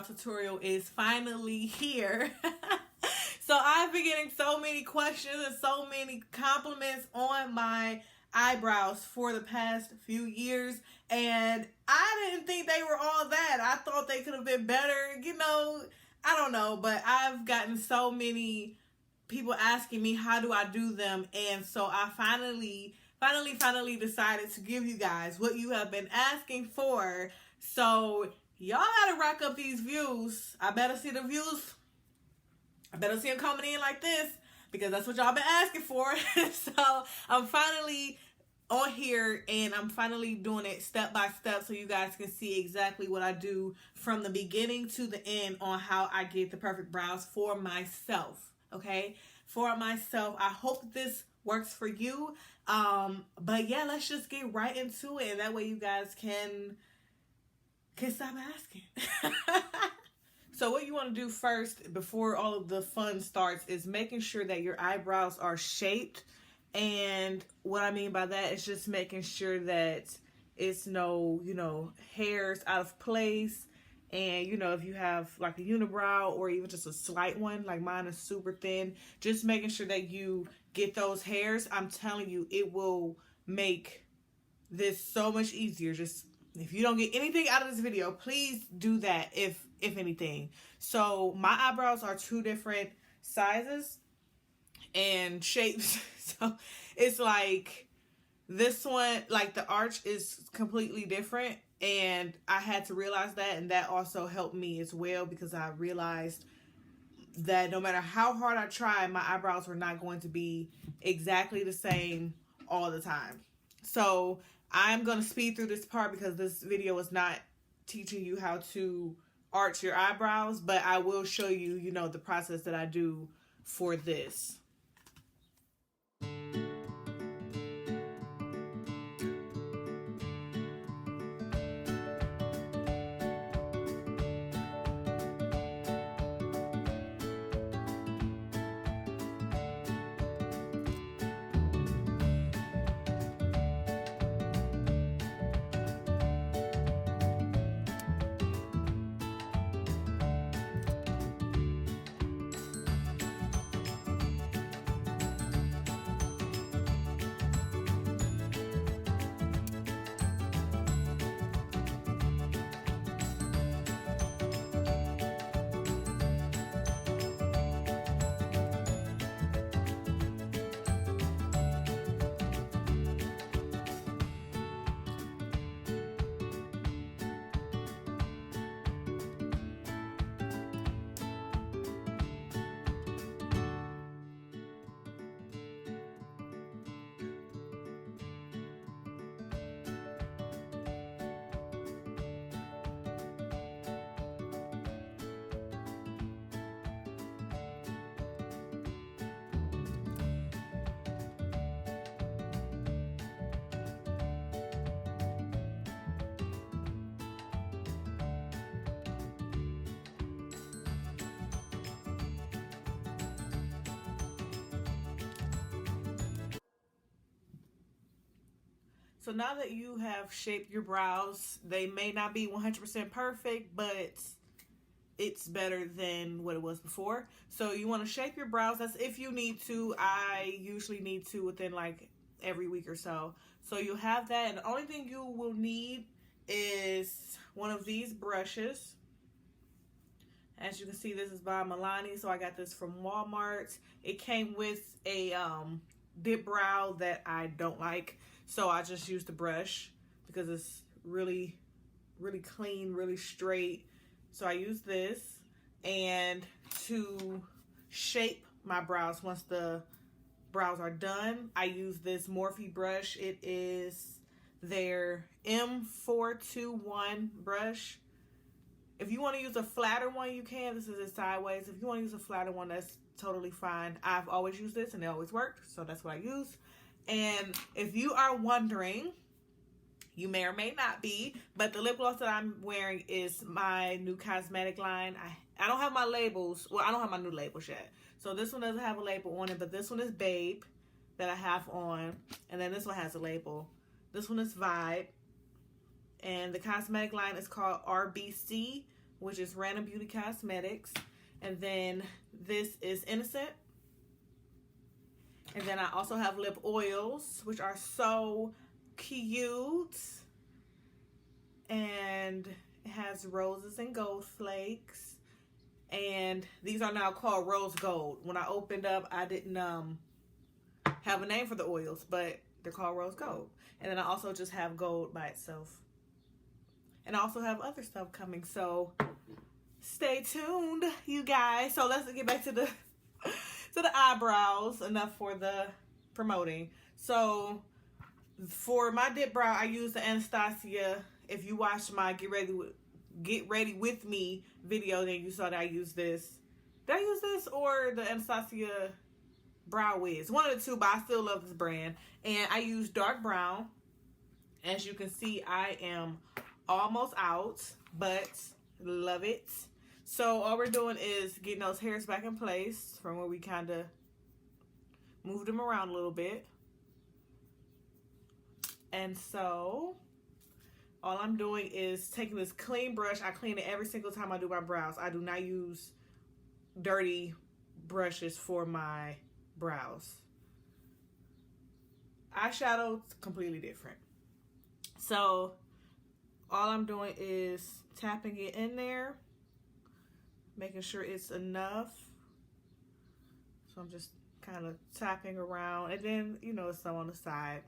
tutorial is finally here. So I've been getting so many questions and so many compliments on my eyebrows for the past few years, and I didn't think they were all that. I thought they could have been better, you know, I don't know, but I've gotten so many people asking me how do I do them, and so I finally decided to give you guys what you have been asking for. So y'all gotta rack up these views. I better see the views. I better see them coming in like this, because that's what y'all been asking for. So I'm finally on here, and I'm finally doing it step by step so you guys can see exactly what I do from the beginning to the end on how I get the perfect brows for myself. Okay, for myself. I hope this works for you. But yeah, let's just get right into it, and that way you guys can stop asking. So what you want to do first before all of the fun starts is making sure that your eyebrows are shaped. And what I mean by that is just making sure that it's no, hairs out of place. And, if you have like a unibrow or even just a slight one, like mine is super thin, just making sure that you get those hairs. I'm telling you, it will make this so much easier. Just if you don't get anything out of this video, please do that if anything. So my eyebrows are 2 different sizes and shapes. So it's like this one, like the arch is completely different. And I had to realize that, and that also helped me as well, because I realized that no matter how hard I tried, my eyebrows were not going to be exactly the same all the time. So I'm going to speed through this part because this video is not teaching you how to arch your eyebrows, but I will show you, the process that I do for this. So now that you have shaped your brows, they may not be 100% perfect, but it's better than what it was before. So you want to shape your brows. That's if you need to. I usually need to within like every week or so. So you'll have that, and the only thing you will need is one of these brushes. As you can see, this is by Milani, so I got this from Walmart. It came with a dip brow that I don't like. So I just used the brush because it's really, really clean, really straight. So I use this, and to shape my brows once the brows are done, I use this Morphe brush. It is their M421 brush. If you want to use a flatter one, you can. This is a sideways. If you want to use a flatter one, that's totally fine. I've always used this and it always worked, so that's what I use. And if you are wondering, you may or may not be, but the lip gloss that I'm wearing is my new cosmetic line. I don't have my labels. Well, I don't have my new labels yet. So this one doesn't have a label on it, but this one is Babe that I have on. And then this one has a label. This one is Vibe. And the cosmetic line is called RBC. which is Rana Beauty Cosmetics. And then this is Innocent. And then I also have lip oils, which are so cute. And it has roses and gold flakes. And these are now called rose gold. When I opened up, I didn't have a name for the oils, but they're called rose gold. And then I also just have gold by itself. And I also have other stuff coming, so stay tuned, you guys. So let's get back to the eyebrows. Enough for the promoting. So for my dip brow, I use the Anastasia. If you watched my Get Ready With Me video, then you saw that I use this. Did I use this or the Anastasia Brow Wiz? One of the two, but I still love this brand. And I use dark brown. As you can see, I am almost out, but love it. So all we're doing is getting those hairs back in place from where we kind of moved them around a little bit. And so all I'm doing is taking this clean brush. I clean it every single time I do my brows. I do not use dirty brushes for my brows. Eyeshadow, completely different. So all I'm doing is tapping it in there, making sure it's enough. So I'm just kind of tapping around, and then, you know, some on the side.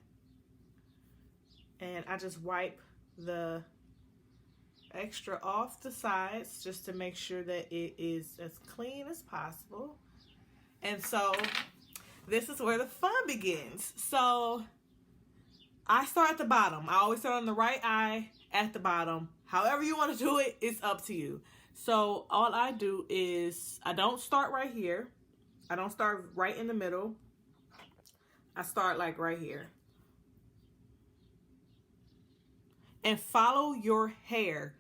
And I just wipe the extra off the sides just to make sure that it is as clean as possible. And so this is where the fun begins. So I start at the bottom. I always start on the right eye at the bottom. However you want to do it, it's up to you. So all I do is, I don't start right here. I don't start right in the middle. I start like right here. And follow your hair.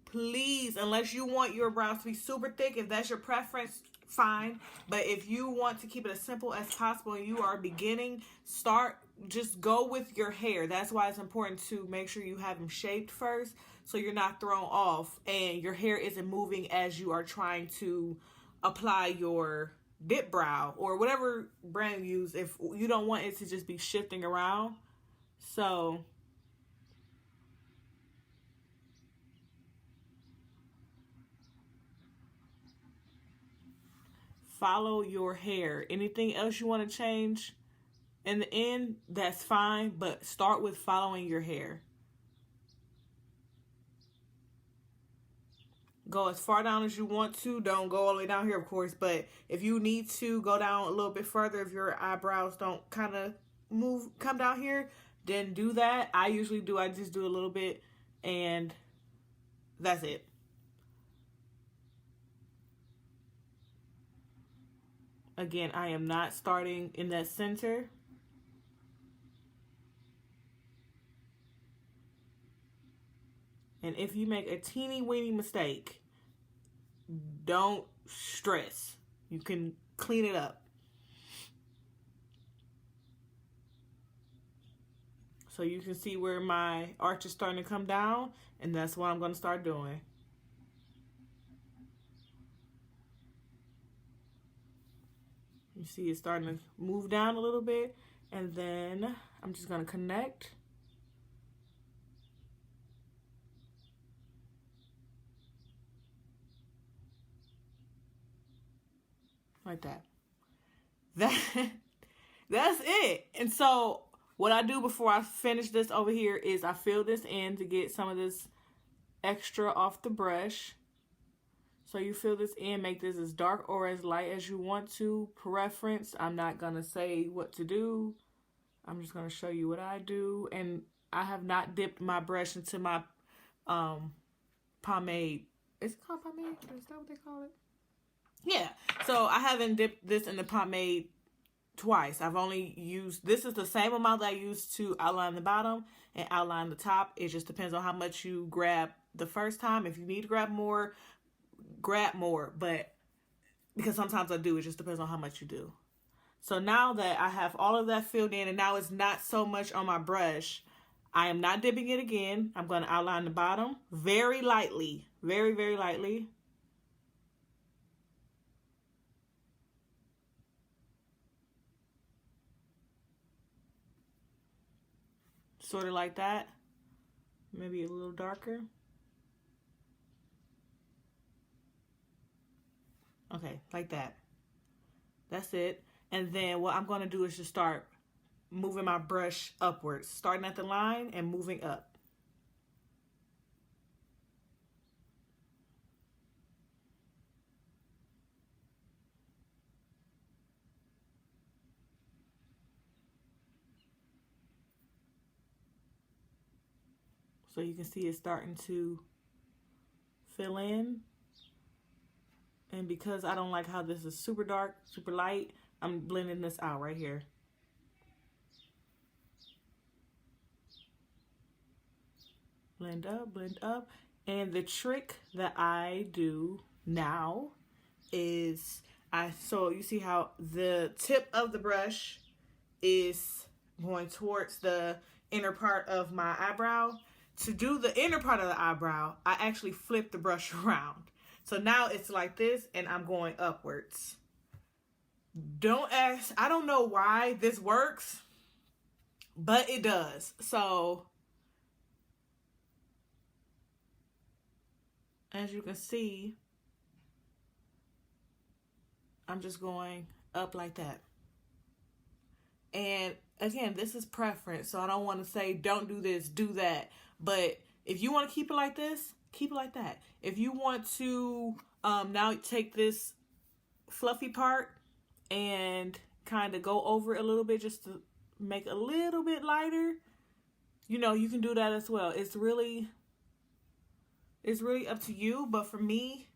Please, unless you want your brows to be super thick, if that's your preference, fine. But if you want to keep it as simple as possible and you are beginning, just go with your hair. That's why it's important to make sure you have them shaped first, so you're not thrown off and your hair isn't moving as you are trying to apply your dip brow or whatever brand you use, if you don't want it to just be shifting around. So follow your hair. Anything else you want to change in the end, that's fine, but start with following your hair. Go as far down as you want to. Don't go all the way down here, of course, but if you need to go down a little bit further, if your eyebrows don't kind of come down here, then do that. I usually do. I just do a little bit, and that's it. Again, I am not starting in that center. And if you make a teeny weeny mistake, don't stress. You can clean it up. So you can see where my arch is starting to come down, and that's what I'm going to start doing. You see it's starting to move down a little bit, and then I'm just going to connect. Like that. That's it. And so what I do before I finish this over here is I fill this in to get some of this extra off the brush. So you fill this in, make this as dark or as light as you want to. Preference, I'm not going to say what to do. I'm just going to show you what I do. And I have not dipped my brush into my pomade. Is it called pomade? Is that what they call it? Yeah. So I haven't dipped this in the pomade twice. I've only used, this is the same amount that I used to outline the bottom and outline the top. It just depends on how much you grab the first time. If you need to grab more, but because sometimes I do, it just depends on how much you do. So now that I have all of that filled in, and now it's not so much on my brush, I am not dipping it again. I'm going to outline the bottom very lightly. Very, very lightly. Sort of like that. Maybe a little darker. Okay, like that. That's it. And then what I'm going to do is just start moving my brush upwards, starting at the line and moving up. So you can see it's starting to fill in. And because I don't like how this is super dark, super light, I'm blending this out right here. Blend up, blend up. And the trick that I do now is so you see how the tip of the brush is going towards the inner part of my eyebrow. To do the inner part of the eyebrow, I actually flip the brush around. So now it's like this, and I'm going upwards. Don't ask, I don't know why this works, but it does. So, as you can see, I'm just going up like that. And again, this is preference, so I don't want to say don't do this, do that. But if you want to keep it like this, keep it like that. If you want to now take this fluffy part and kind of go over it a little bit just to make it a little bit lighter, you know, you can do that as well. It's really up to you, but for me,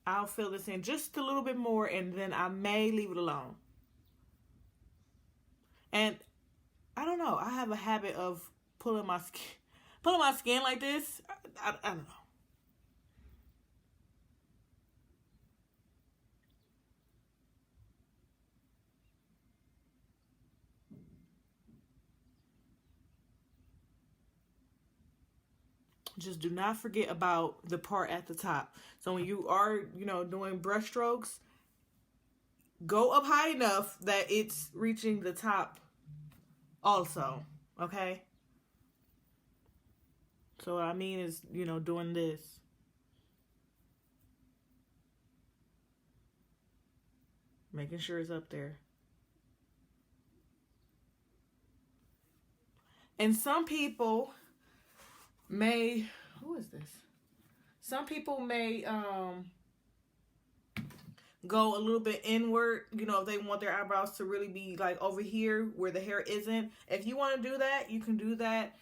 I'll fill this in just a little bit more and then I may leave it alone. And I don't know, I have a habit of pulling my skin like this. I don't know. Just do not forget about the part at the top. So when you are, you know, doing brush strokes, go up high enough that it's reaching the top also, okay? So what I mean is, you know, doing this. Making sure it's up there. And some people may, who is this? Some people may go a little bit inward, you know, if they want their eyebrows to really be like over here where the hair isn't. If you want to do that, you can do that.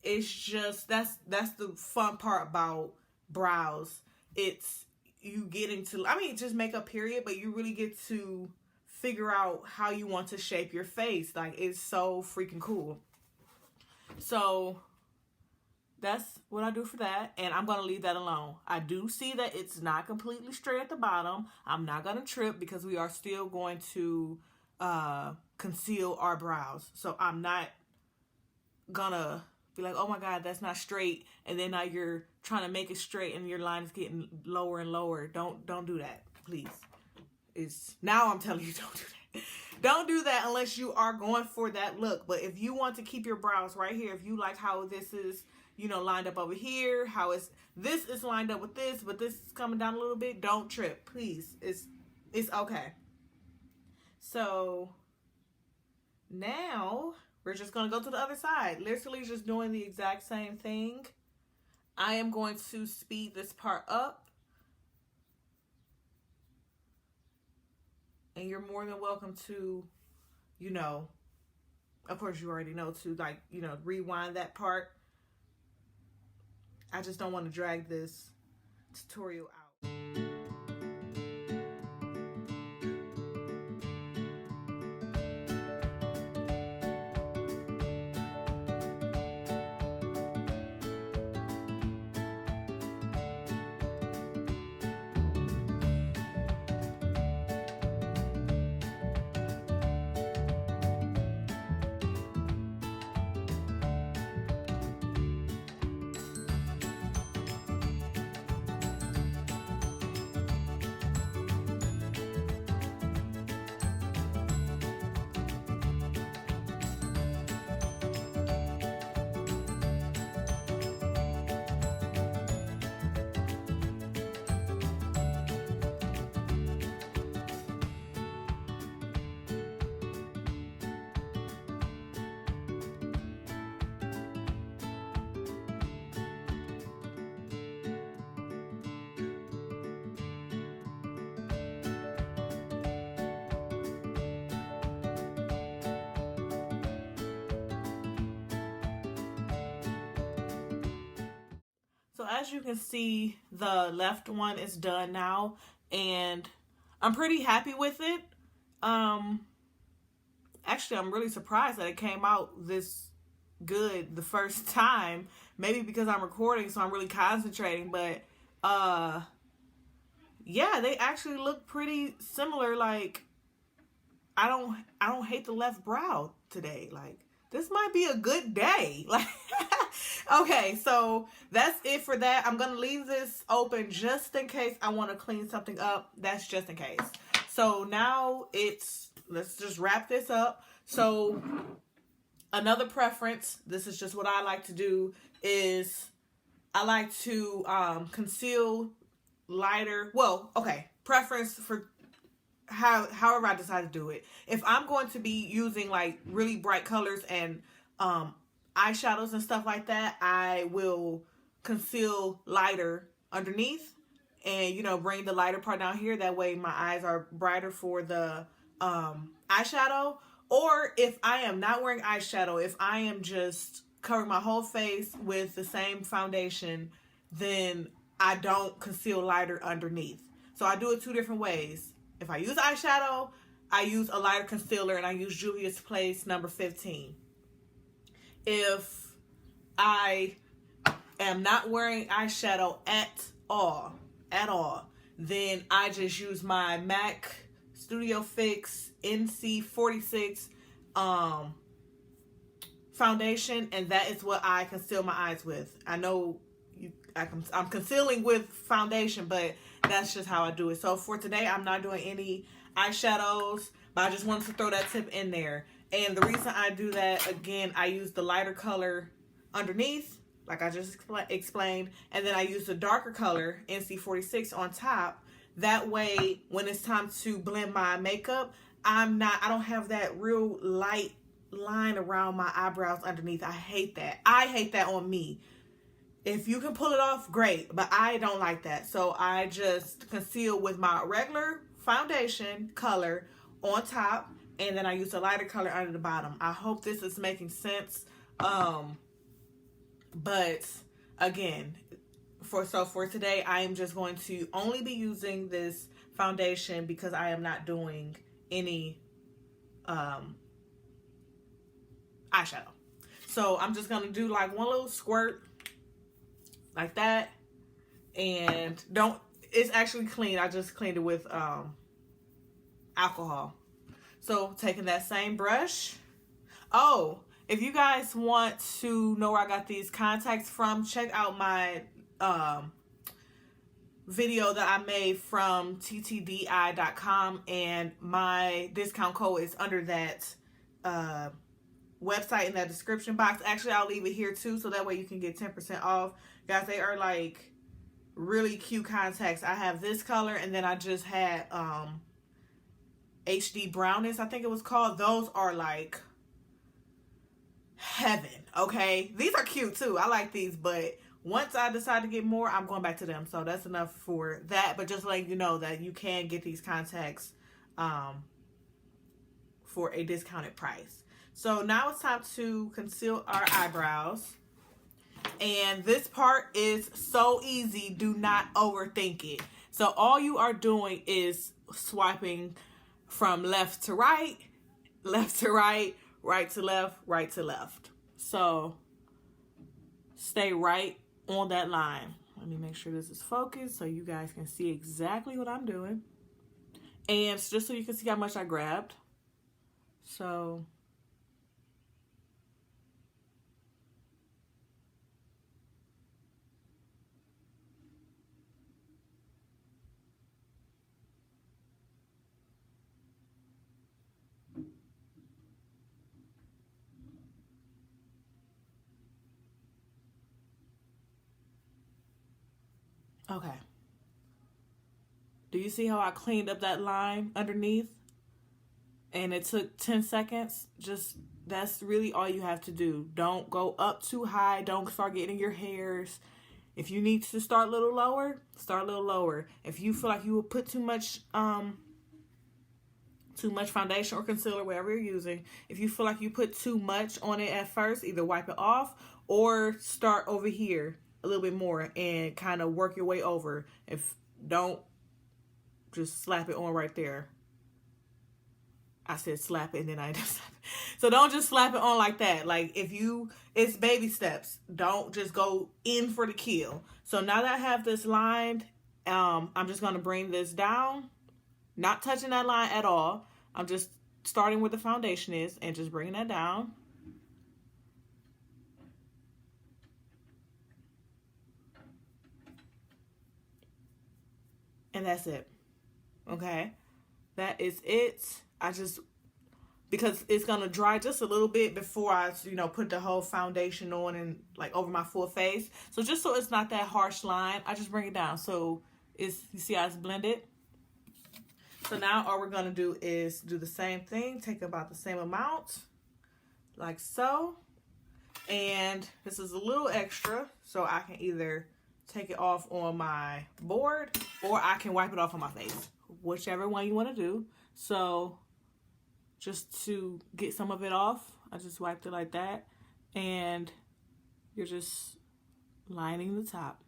It's just, that's the fun part about brows. It's you getting to, I mean, just makeup period, but you really get to figure out how you want to shape your face. Like, it's so freaking cool. So that's what I do for that, and I'm going to leave that alone. I do see that it's not completely straight at the bottom. I'm not going to trip because we are still going to conceal our brows. So I'm not going to be like, oh my God, that's not straight, and then now you're trying to make it straight and your line is getting lower and lower. Don't do that, please. Now I'm telling you, don't do that. Don't do that unless you are going for that look. But if you want to keep your brows right here, if you like how this is, you know, lined up over here, how this is lined up with this, but this is coming down a little bit, don't trip, please. It's okay. So now we're just going to go to the other side. Literally just doing the exact same thing. I am going to speed this part up. And you're more than welcome to, you know, of course you already know, to like, you know, rewind that part. I just don't want to drag this tutorial out. So as you can see, the left one is done now, and I'm pretty happy with it. Actually, I'm really surprised that it came out this good the first time. Maybe because I'm recording, so I'm really concentrating, but yeah, they actually look pretty similar. Like, I don't hate the left brow today. Like, this might be a good day. Like, okay, so that's it for that. I'm gonna leave this open just in case I want to clean something up. That's just in case. So now let's just wrap this up. So another preference, this is just what I like to do, is I like to conceal lighter. Well, okay, preference for however I decide to do it. If I'm going to be using like really bright colors and eyeshadows and stuff like that, I will conceal lighter underneath and, you know, bring the lighter part down here. That way my eyes are brighter for the eyeshadow. Or if I am not wearing eyeshadow, if I am just covering my whole face with the same foundation, then I don't conceal lighter underneath. So I do it two different ways. If I use eyeshadow, I use a lighter concealer, and I use Juvia's Place number 15. If I am not wearing eyeshadow at all, then I just use my MAC Studio Fix NC46 foundation, and that is what I conceal my eyes with. I know I'm concealing with foundation, but that's just how I do it. So for today, I'm not doing any eyeshadows, but I just wanted to throw that tip in there. And the reason I do that, again, I use the lighter color underneath, like I just explained, and then I use the darker color, NC46, on top. That way, when it's time to blend my makeup, I don't have that real light line around my eyebrows underneath. I hate that. I hate that on me. If you can pull it off, great, but I don't like that. So I just conceal with my regular foundation color on top, and then I use a lighter color under the bottom. I hope this is making sense. But again, for today, I am just going to only be using this foundation because I am not doing any eyeshadow. So I'm just going to do like one little squirt like that, and it's actually clean. I just cleaned it with alcohol. So taking that same brush. Oh, if you guys want to know where I got these contacts from, check out my video that I made from ttdi.com, and my discount code is under that website in that description box. Actually, I'll leave it here too, so that way you can get 10% off. Guys, they are like really cute contacts. I have this color, and then I just had HD Brownness, I think it was called. Those are like heaven, okay? These are cute too. I like these, but once I decide to get more, I'm going back to them. So that's enough for that. But just letting you know that you can get these contacts for a discounted price. So now it's time to conceal our eyebrows. And this part is so easy. Do not overthink it. So all you are doing is swiping from left to right, right to left, right to left. So stay right on that line. Let me make sure this is focused so you guys can see exactly what I'm doing. And just so you can see how much I grabbed. So okay. Do you see how I cleaned up that line underneath? And it took 10 seconds. That's really all you have to do. Don't go up too high. Don't start getting your hairs. If you need to start a little lower, start a little lower. If you feel like you will put too much foundation or concealer, whatever you're using, if you feel like you put too much on it at first, either wipe it off or start over here a little bit more and kind of work your way over. If don't just slap it on right there. I said slap it and then I just slap it. So don't just slap it on like that. Like it's baby steps. Don't just go in for the kill. So now that I have this lined, I'm just going to bring this down. Not touching that line at all. I'm just starting where the foundation is and just bringing that down. And that's it. Okay. That is it. Because it's going to dry just a little bit before I, put the whole foundation on and like over my full face. So just so it's not that harsh line, I just bring it down. So you see how it's blended? So now all we're going to do is do the same thing. Take about the same amount, like so. And this is a little extra, so I can either take it off on my board or I can wipe it off on my face. Whichever one you want to do. So just to get some of it off, I just wiped it like that. And you're just lining the top.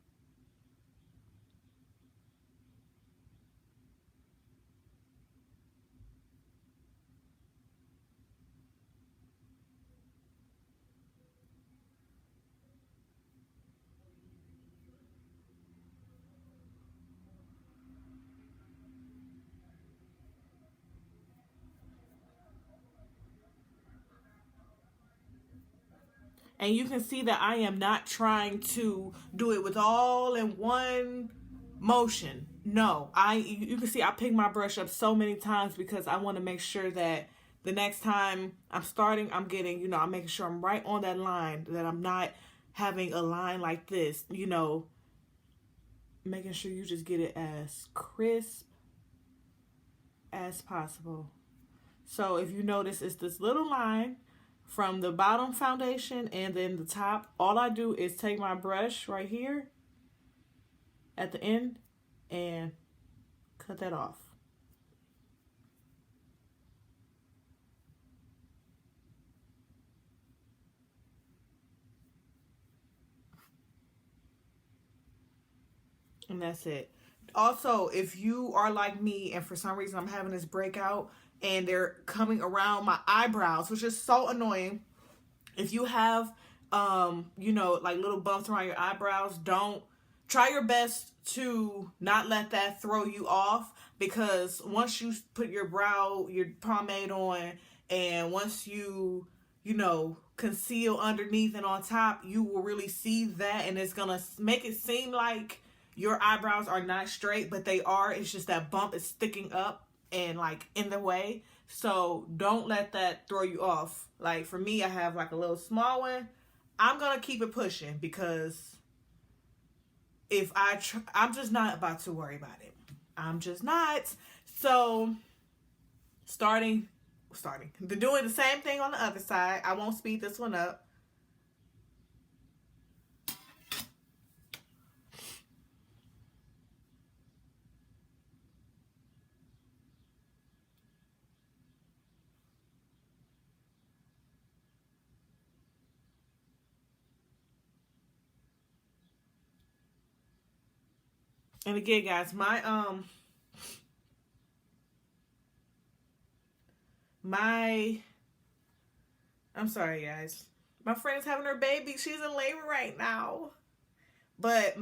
And you can see that I am not trying to do it with all in one motion. No, you can see I pick my brush up so many times because I want to make sure that the next time I'm starting, I'm getting, I'm making sure I'm right on that line, that I'm not having a line like this, making sure you just get it as crisp as possible. So if you notice, it's this little line from the bottom foundation and then the top. All I do is take my brush right here at the end and cut that off. And that's it. Also, if you are like me and for some reason I'm having this breakout and they're coming around my eyebrows, which is so annoying. If you have, like little bumps around your eyebrows, try your best to not let that throw you off, because once you put your pomade on and once you conceal underneath and on top, you will really see that, and it's going to make it seem like your eyebrows are not straight, but they are. It's just that bump is sticking up and like in the way. So don't let that throw you off. Like for me, I have like a little small one. I'm going to keep it pushing because I'm just not about to worry about it. I'm just not. So doing the same thing on the other side. I won't speed this one up. And again, guys, I'm sorry, guys. My friend is having her baby. She's in labor right now. But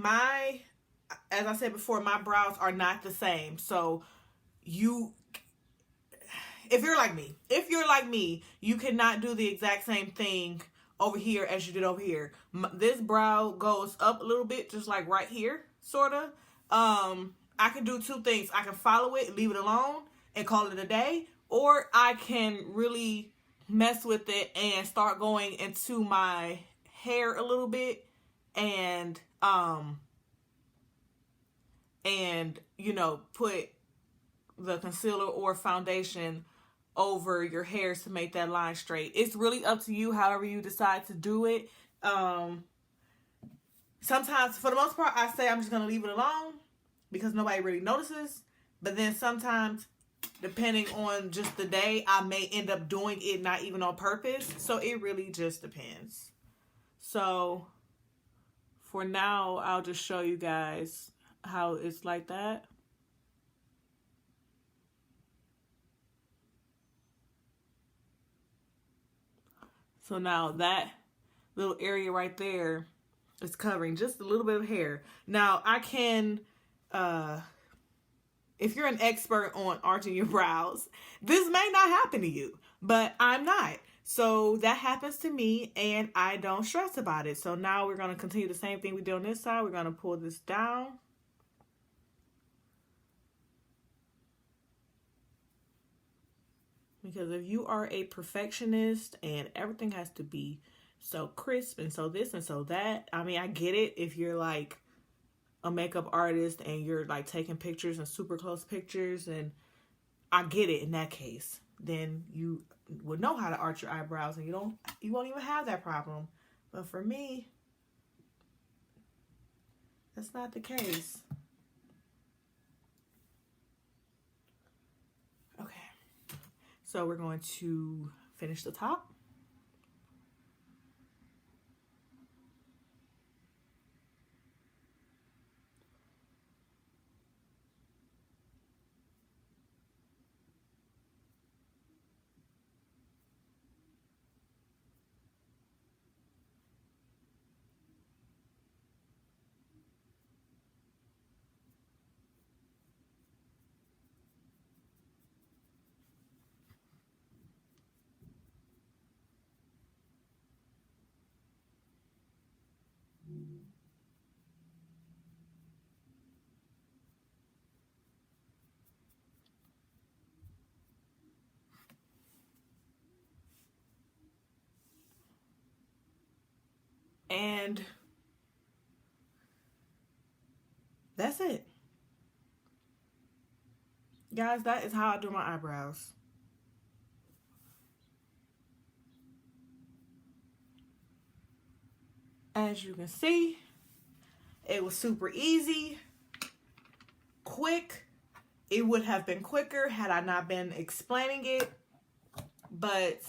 as I said before, my brows are not the same. So if you're like me, you cannot do the exact same thing over here as you did over here. This brow goes up a little bit, just like right here, sort of. I can do two things. I can follow it, leave it alone, and call it a day. Or I can really mess with it and start going into my hair a little bit and put the concealer or foundation over your hairs to make that line straight. It's really up to you, however you decide to do it. Sometimes, for the most part, I say I'm just going to leave it alone because nobody really notices. But then sometimes, depending on just the day, I may end up doing it not even on purpose. So it really just depends. So for now, I'll just show you guys how it's like that. So now that little area right there is covering just a little bit of hair. Now I can, if you're an expert on arching your brows, this may not happen to you, but I'm not. So that happens to me and I don't stress about it. So now we're going to continue the same thing we did on this side. We're going to pull this down. Because if you are a perfectionist and everything has to be so crisp and so this and so that, I mean, I get it if you're like a makeup artist and you're like taking pictures and super close pictures, and I get it in that case. Then you would know how to arch your eyebrows and you won't even have that problem. But for me, that's not the case. Okay. So we're going to finish the top. And that's it. Guys, that is how I do my eyebrows. As you can see, it was super easy, quick. It would have been quicker had I not been explaining it, but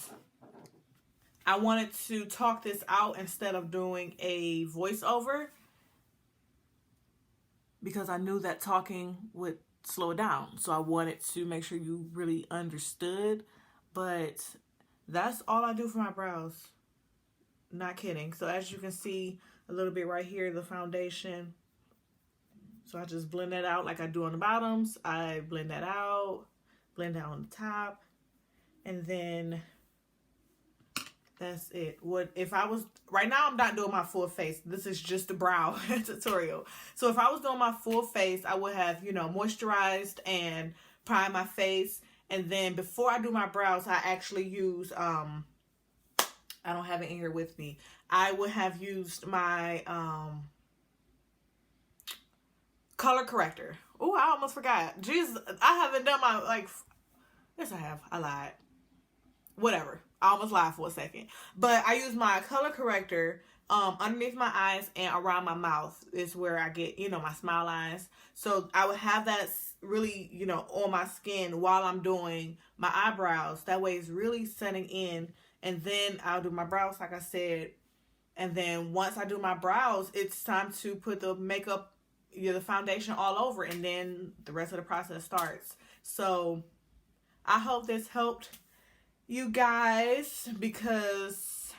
I wanted to talk this out instead of doing a voiceover because I knew that talking would slow it down. So I wanted to make sure you really understood, but that's all I do for my brows. Not kidding. So as you can see a little bit right here, the foundation. So I just blend that out like I do on the bottoms. I blend that out, blend that on the top, and then that's it. What if I was, right now I'm not doing my full face. This is just the brow tutorial. So if I was doing my full face, I would have, you know, moisturized and primed my face. And then before I do my brows, I actually use, I don't have it in here with me. I would have used my color corrector. Oh, I almost forgot. Jesus, I haven't done my, like, yes I have. I lied. Whatever. I almost lied for a second. But I use my color corrector underneath my eyes and around my mouth is where I get, you know, my smile lines. So I would have that really, you know, on my skin while I'm doing my eyebrows. That way it's really setting in. And then I'll do my brows, like I said. And then once I do my brows, it's time to put the makeup, you know, the foundation all over. And then the rest of the process starts. So I hope this helped you guys, because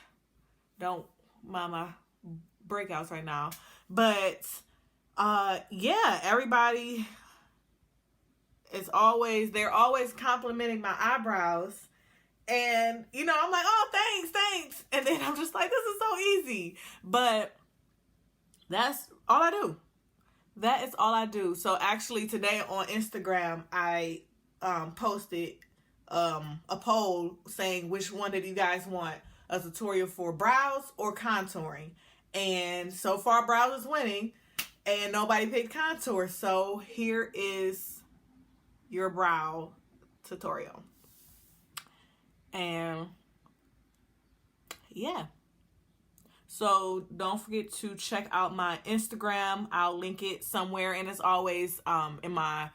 don't mind my breakouts right now. But yeah, everybody is always, they're always complimenting my eyebrows. And, you know, I'm like, oh, thanks. And then I'm just like, this is so easy. But that's all I do. That is all I do. So actually today on Instagram, I posted a poll saying which one did you guys want, a tutorial for brows or contouring. And so far brows is winning and nobody picked contour. So here is your brow tutorial. And yeah, so don't forget to check out my Instagram. I'll link it somewhere, and as always, in my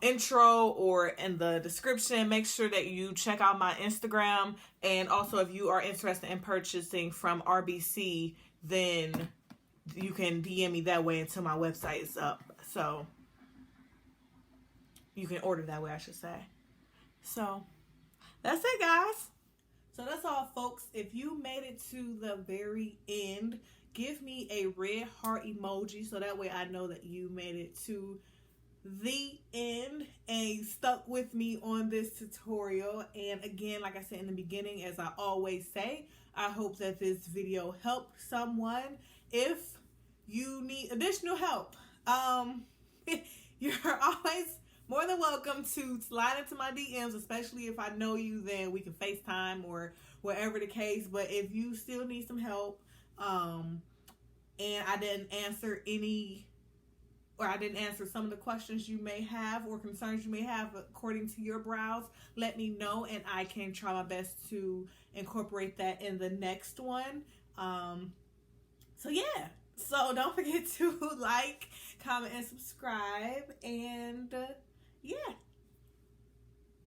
intro or in the description. Make sure that you check out my Instagram, and also if you are interested in purchasing from RBC, then you can DM me that way until my website is up. So you can order that way, I should say. So that's it, guys. So that's all, folks. If you made it to the very end, give me a red heart emoji so that way I know that you made it to the end and stuck with me on this tutorial. And again, like I said in the beginning, as I always say, I hope that this video helped someone. If you need additional help, you're always more than welcome to slide into my DMs, especially if I know you, then we can FaceTime or whatever the case. But if you still need some help, and I didn't answer some of the questions you may have or concerns you may have according to your brows, let me know and I can try my best to incorporate that in the next one. So yeah. So don't forget to like, comment, and subscribe. And yeah.